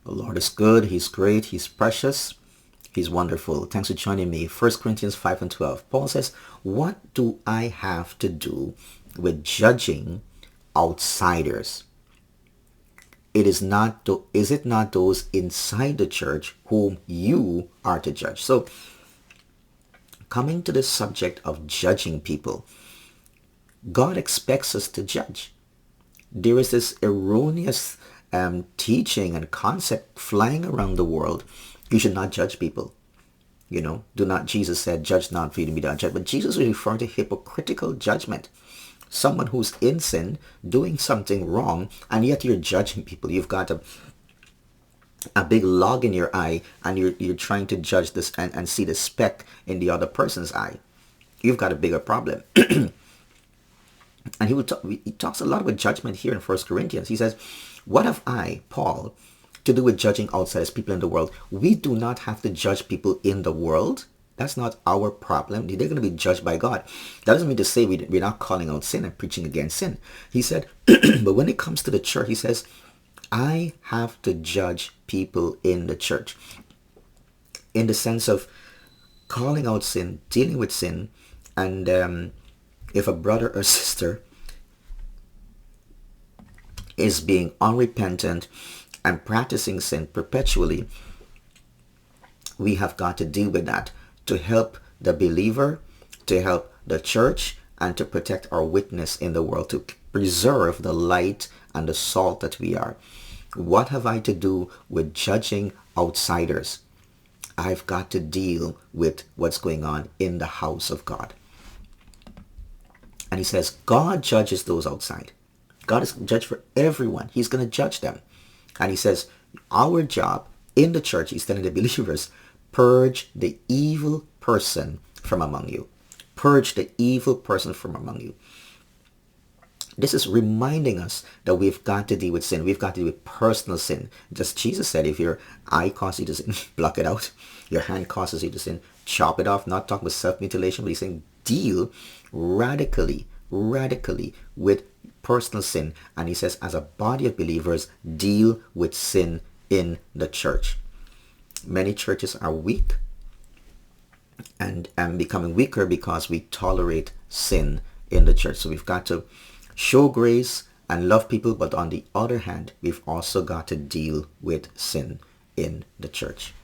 The Lord is good. He's great. He's precious. He's wonderful. Thanks for joining me. 1 Corinthians 5 and 12. Paul says, what do I have to do with judging outsiders? Is it not those inside the church whom you are to judge? So, coming to the subject of judging people, God expects us to judge. There is this erroneous teaching and concept flying around the world. You should not judge people. Jesus said, judge not for you to be judged. But Jesus was referring to hypocritical judgment. Someone who's in sin, doing something wrong, and yet you're judging people. You've got a big log in your eye, and you're trying to judge this and see the speck in the other person's eye. You've got a bigger problem. And he talks a lot about judgment here in 1 Corinthians. He says, what have I, Paul, to do with judging outsiders, people in the world? We do not have to judge people in the world. That's not our problem. They're going to be judged by God. That doesn't mean to say we're not calling out sin and preaching against sin. He said, but when it comes to the church, he says, I have to judge people in the church. In the sense of calling out sin, dealing with sin, and if a brother or sister is being unrepentant and practicing sin perpetually, we have got to deal with that to help the believer, to help the church, and to protect our witness in the world, to preserve the light and the salt that we are. What have I to do with judging outsiders? I've got to deal with what's going on in the house of God. And he says, God judges those outside. God is judge for everyone. He's going to judge them. And he says, our job in the church, he's telling the believers, purge the evil person from among you. Purge the evil person from among you. This is reminding us that we've got to deal with sin. We've got to deal with personal sin. Just Jesus said, if your eye causes you to sin, pluck it out. Your hand causes you to sin, chop it off. Not talking about self-mutilation, but he's saying deal radically with personal sin. And he says, as a body of believers, deal with sin in the church. Many churches are weak and becoming weaker because we tolerate sin in the church. So we've got to show grace and love people, but on the other hand, we've also got to deal with sin in the church.